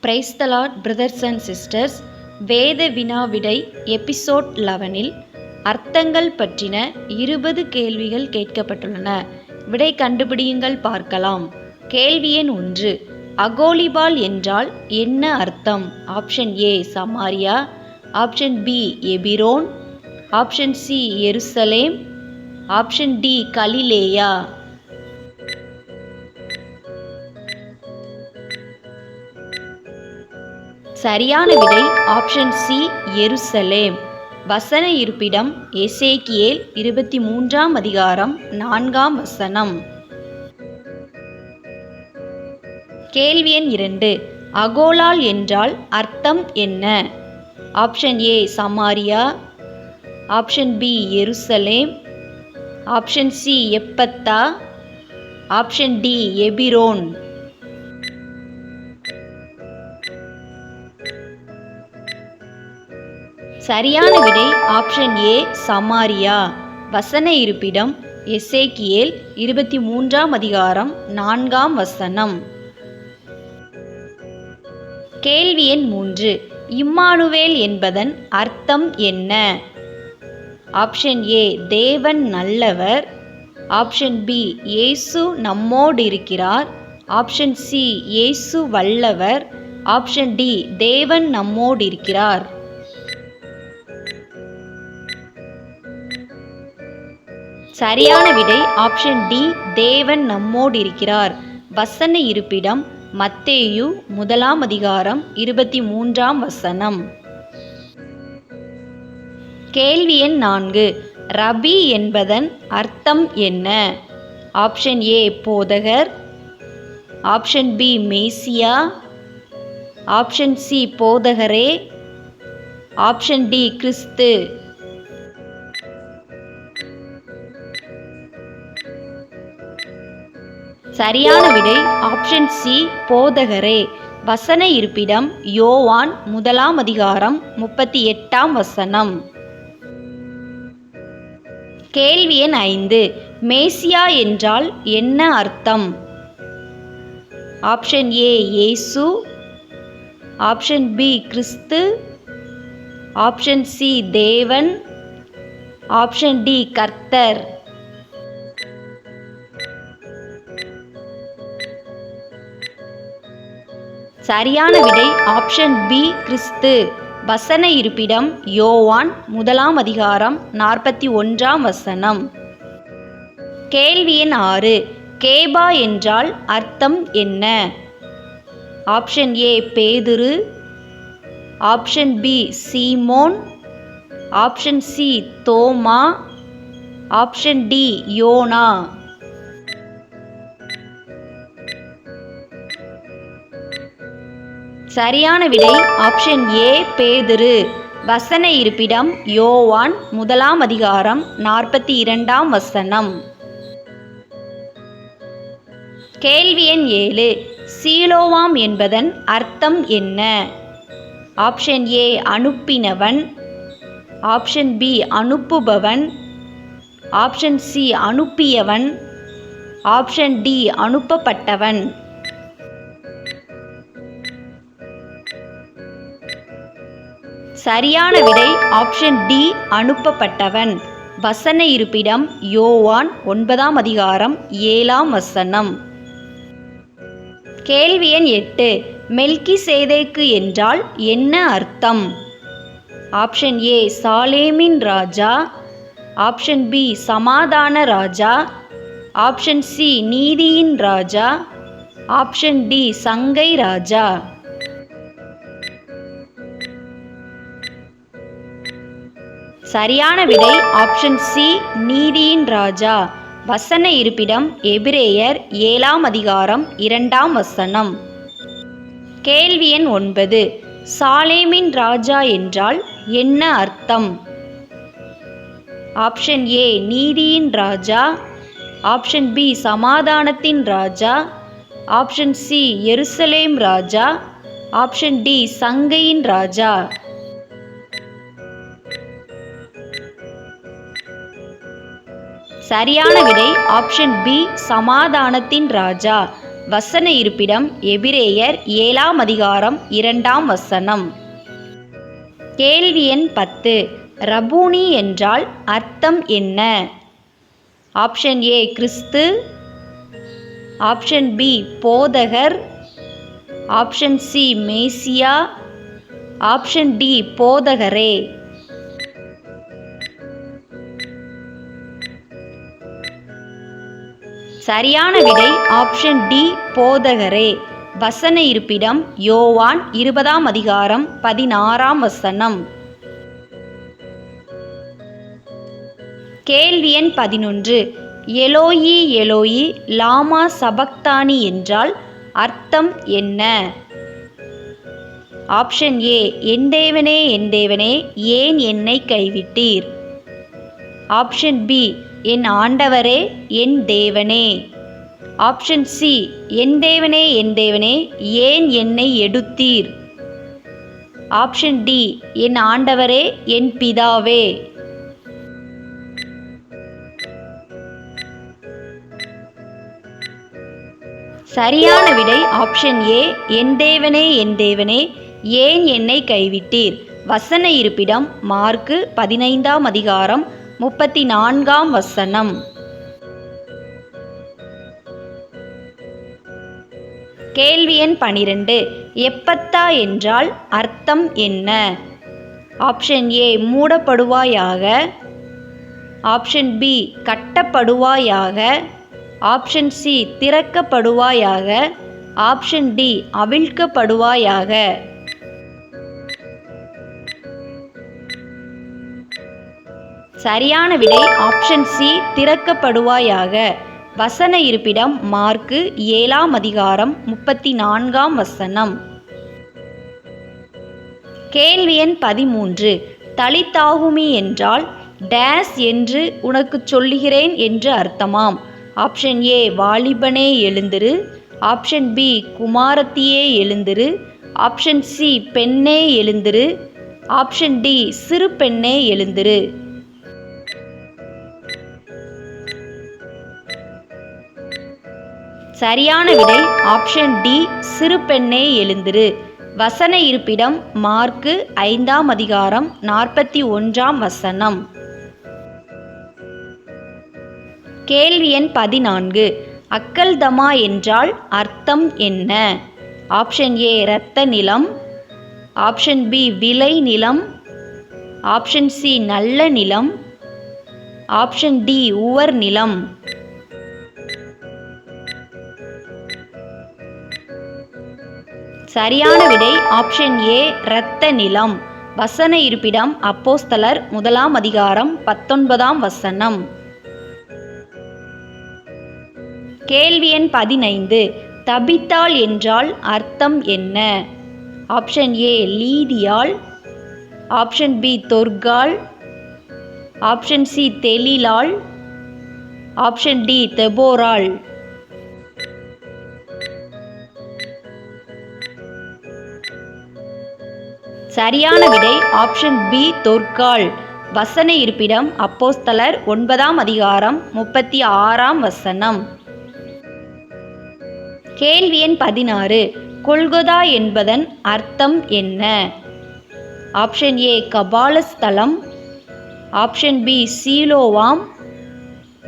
Praise the Lord brothers and sisters. வேத வினாவிடை episode 11இல் அர்த்தங்கள் பற்றின 20 கேள்விகள் கேட்கப்பட்டுள்ளன. விடை கண்டுபிடியுங்கள், பார்க்கலாம். கேள்வி எண் 1. அகோலிபால் என்றால் என்ன அர்த்தம்? Option A Samaria, option B Hebron, option C Jerusalem, option D Galilee. சரியான விடை ஆப்ஷன் சி எருசலேம். வசன இருப்பிடம் எசேக்கியேல் 23ஆம் அதிகாரம் 4ஆம் வசனம். கேள்வி எண் 2. அகோலால் என்றால் அர்த்தம் என்ன? Option A Samaria, option B Jerusalem, option C Ephphatha, option D Hebron. சரியான விடை ஆப்ஷன் ஏ சமாரியா. வசன இருப்பிடம் எசேக்கியேல் 23ஆம் அதிகாரம் 4ஆம் வசனம். கேள்வி எண் 3. இம்மானுவேல் என்பதன் அர்த்தம் என்ன? ஆப்ஷன் ஏ தேவன் நல்லவர், ஆப்ஷன் பி இயேசு நம்மோடு இருக்கிறார், ஆப்ஷன் சி இயேசு வல்லவர், ஆப்ஷன் டி தேவன் நம்மோடு இருக்கிறார். சரியான விடை ஆப்ஷன் டி தேவன் நம்மோடு இருக்கிறார். வசன இருப்பிடம் மத்தேயு 1ஆம் அதிகாரம் 23ஆம் வசனம். கேள்வி எண் 4. ரபி என்பதன் அர்த்தம் என்ன? ஆப்ஷன் ஏ போதகர், ஆப்ஷன் பி மேசியா, ஆப்ஷன் சி போதகரே, ஆப்ஷன் டி கிறிஸ்து. சரியான விடை ஆப்ஷன் சி போதகரே. வசன இருப்பிடம் யோவான் 1ஆம் அதிகாரம் 38ஆம் வசனம். கேள்வி எண் 5. மேசியா என்றால் என்ன அர்த்தம்? ஆப்ஷன் ஏ இயேசு, ஆப்ஷன் பி கிறிஸ்து, ஆப்ஷன் சி தேவன், ஆப்ஷன் டி கர்த்தர். சரியான விடை ஆப்ஷன் பி கிறிஸ்து. வசன இருப்பிடம் யோவான் 1ஆம் அதிகாரம் 41ஆம் வசனம். கேள்வி எண் 6. கேபா என்றால் அர்த்தம் என்ன? ஆப்ஷன் ஏ பேதுரு, ஆப்ஷன் பி சீமோன், ஆப்ஷன் சி தோமா, ஆப்ஷன் டி யோனா. சரியான விடை ஆப்ஷன் ஏ பேதுரு. வசன இருப்பிடம் யோவான் 1ஆம் அதிகாரம் 42ஆம் வசனம். கேள்வி எண் 7. சீலோவாம் என்பதன் அர்த்தம் என்ன? ஆப்ஷன் ஏ அனுப்பினவன், ஆப்ஷன் பி அனுப்புபவன், ஆப்ஷன் சி அனுப்பியவன், ஆப்ஷன் டி அனுப்பப்பட்டவன். சரியான விடை ஆப்ஷன் டி அனுப்பப்பட்டவன். வசன இருப்பிடம் யோவான் 9ஆம் அதிகாரம் 7ஆம் வசனம். கேள்வி எண் 8. மெல்கிசேதேக்கு என்றால் என்ன அர்த்தம்? ஆப்ஷன் ஏ சாலேமின் ராஜா, ஆப்ஷன் பி சமாதான ராஜா, ஆப்ஷன் சி நீதியின் ராஜா, ஆப்ஷன் டி சங்கை ராஜா. சரியான விடை ஆப்ஷன் சி நீதியின் ராஜா. வசன இருப்பிடம் எபிரேயர் 7ஆம் அதிகாரம் 2ஆம் வசனம். கேள்வி எண் 9. சாலேமின் ராஜா என்றால் என்ன அர்த்தம்? ஆப்ஷன் ஏ நீதியின் ராஜா, ஆப்ஷன் பி சமாதானத்தின் ராஜா, ஆப்ஷன் சி எருசலேம் ராஜா, ஆப்ஷன் டி சங்கையின் ராஜா. சரியான விடை ஆப்ஷன் பி சமாதானத்தின் ராஜா. வசன இருப்பிடம் எபிரேயர் 7ஆம் அதிகாரம் 2ஆம் வசனம். கேள்வி எண் 10. ரபூனி என்றால் அர்த்தம் என்ன? ஆப்ஷன் ஏ கிறிஸ்து, ஆப்ஷன் பி போதகர், ஆப்ஷன் சி மேசியா, ஆப்ஷன் டி போதகரே. சரியான விடை ஆப்ஷன் டி போதகரே. வசன இருப்பிடம் யோவான் 20ஆம் அதிகாரம் 16ஆம் வசனம். கேள்வி எண் 11. எலோயி எலோயி லாமா சபக்தானி என்றால் அர்த்தம் என்ன? ஆப்ஷன் ஏ என் தேவனே என் தேவனே ஏன் என்னை கைவிட்டீர். ஆப்ஷன் பி என் ஆண்டவரே என் தேவனே. ஆப்ஷன் சி என் தேவனே ஏன் என்னை எடுத்தீர். ஆப்ஷன் டி என் ஆண்டவரே என் பிதாவே. சரியான விடை ஆப்ஷன் ஏ என் தேவனே ஏன் என்னை கைவிட்டீர். வசன இருப்பிடம் மார்க்கு 15ஆம் அதிகாரம் 34ஆம் வசனம். கேள்வி எண் 12. எப்பத்தா என்றால் அர்த்தம் என்ன? ஆப்ஷன் ஏ மூடப்படுவாயாக, ஆப்ஷன் பி கட்டப்படுவாயாக, ஆப்ஷன் சி திறக்கப்படுவாயாக, ஆப்ஷன் டி அவிழ்க்கப்படுவாயாக. சரியான விடை ஆப்ஷன் சி திறக்கப்படுவாயாக. வசன இருப்பிடம் மார்க்கு 7ஆம் அதிகாரம் 34ஆம் வசனம். கேள்வி எண் 13. தலித்தாகுமி என்றால் டேஸ் என்று உனக்கு சொல்லுகிறேன் என்று அர்த்தமாம். ஆப்ஷன் ஏ வாலிபனே எழுந்திரு, ஆப்ஷன் பி குமாரத்தியே எழுந்திரு, ஆப்ஷன் சி பெண்ணே எழுந்திரு, ஆப்ஷன் டி சிறு பெண்ணே எழுந்திரு. சரியான விடை ஆப்ஷன் டி சிறு பெண்ணே எழுந்திரு. வசன இருப்பிடம் மார்க்கு 5ஆம் அதிகாரம் 41ஆம் வசனம். கேள்வி எண் 14. அக்கல்தமா என்றால் அர்த்தம் என்ன? ஆப்ஷன் ஏ இரத்த நிலம், ஆப்ஷன் பி விளை நிலம், ஆப்ஷன் சி நல்ல நிலம், ஆப்ஷன் டி உவர் நிலம். சரியான விடை ஆப்ஷன் ஏ இரத்த நிலம். வசன இருப்பிடம் அப்போஸ்தலர் 1ஆம் அதிகாரம் 19ஆம் வசனம். கேள்வி எண் 15. தபித்தாள் என்றால் அர்த்தம் என்ன? ஆப்ஷன் ஏ லீதியாள், ஆப்ஷன் பி தொர்காள், ஆப்ஷன் சி தெலீலாள், ஆப்ஷன் டி தெபோராள். சரியான விடை ஆப்ஷன் பி தொர்காள். வசன இருப்பிடம் அப்போஸ்தலர் 9ஆம் அதிகாரம் 36ஆம் வசனம். கேள்வி எண் 16. கொல்கொதா என்பதன் அர்த்தம் என்ன? ஆப்ஷன் ஏ கபாலஸ்தலம், option B Siloam,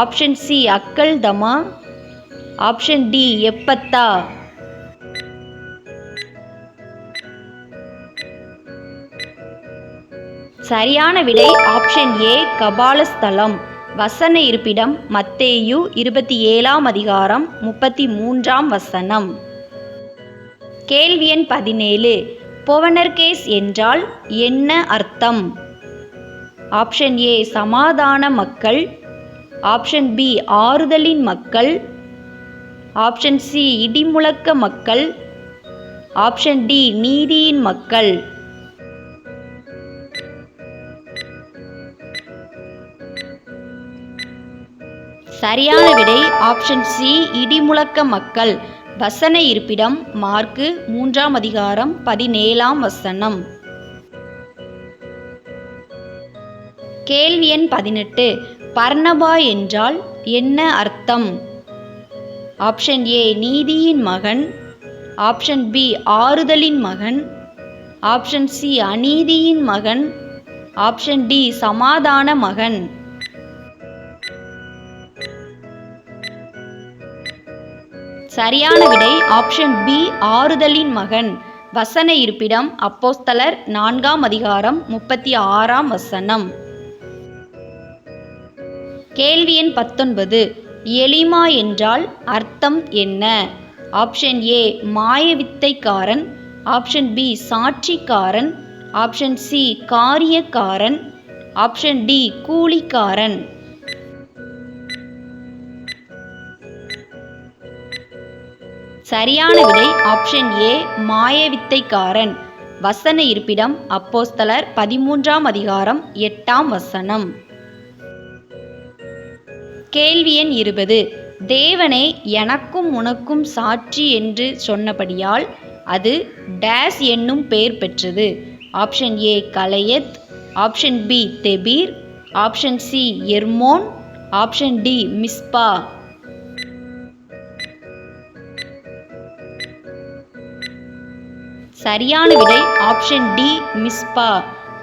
option C Akeldama, option D Ephphatha. சரியான விடை ஆப்ஷன் ஏ கபாலஸ்தலம். வசன இருப்பிடம் மத்தேயு 27ஆம் அதிகாரம் 33ஆம் வசனம். கேள்வி எண் 17. பொவனர்கேஸ் என்றால் என்ன அர்த்தம்? ஆப்ஷன் ஏ சமாதான மக்கள், ஆப்ஷன் பி ஆறுதலின் மக்கள், ஆப்ஷன் சி இடிமுழக்க மக்கள், ஆப்ஷன் டி நீதியின் மக்கள். சரியான விடை ஆப்ஷன் சி இடிமுழக்க மக்கள். வசன இருப்பிடம் மார்க்கு 3ஆம் அதிகாரம் 17ஆம் வசனம். கேள்வி எண் 18. பர்னபா என்றால் என்ன அர்த்தம்? ஆப்ஷன் ஏ நீதியின் மகன், ஆப்ஷன் பி ஆறுதலின் மகன், ஆப்ஷன் சி அநீதியின் மகன், ஆப்ஷன் டி சமாதான மகன். சரியான விடை ஆப்ஷன் பி ஆறுதலின் மகன். வசன இருப்பிடம் அப்போஸ்தலர் 4ஆம் அதிகாரம் 36ஆம் வசனம். கேள்வி எண் 19. எலிமா என்றால் அர்த்தம் என்ன? ஆப்ஷன் ஏ மாயவித்தைக்காரன், ஆப்ஷன் பி சாட்சிக்காரன், ஆப்ஷன் சி காரியக்காரன், ஆப்ஷன் டி கூலிக்காரன். சரியான விடை ஆப்ஷன் ஏ மாயவித்தைக்காரன். வசன இருப்பிடம் அப்போஸ்தலர் 13ஆம் அதிகாரம் 8ஆம் வசனம். கேள்வி எண் 20. தேவனே எனக்கும் உனக்கும் சாட்சி என்று சொன்னபடியால் அது டேஸ் என்னும் பெயர் பெற்றது. Option A Galeed, option B Debir, option C Hermon, option D Mizpah. சரியான விடை ஆப்ஷன் டி மிஸ்பா.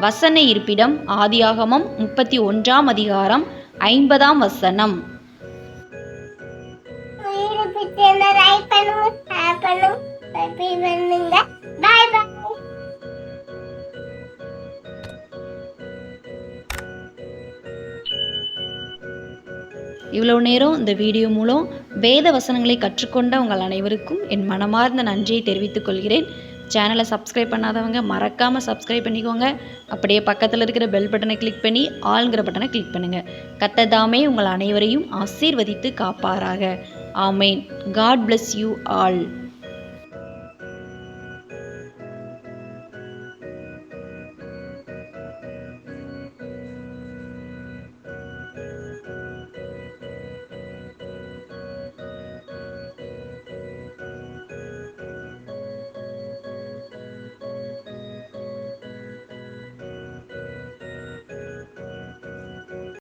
வசன இருப்பிடம் ஆதியாகமம் 31ஆம் அதிகாரம் 50ஆம் வசனம். இவ்வளவு நேரம் இந்த வீடியோ மூலம் வேத வசனங்களை கற்றுக்கொண்ட உங்கள் அனைவருக்கும் என் மனமார்ந்த நன்றியை தெரிவித்துக் கொள்கிறேன். சேனலை சப்ஸ்கிரைப் பண்ணாதவங்க மறக்காமல் சப்ஸ்கிரைப் பண்ணிக்கோங்க. அப்படியே பக்கத்தில் இருக்கிற பெல் பட்டனை கிளிக் பண்ணி ஆல்ங்கிற பட்டனை கிளிக் பண்ணுங்கள். கர்த்தர் தாமே உங்கள் அனைவரையும் ஆசீர்வதித்து காப்பாராக. ஆமேன். God bless you all.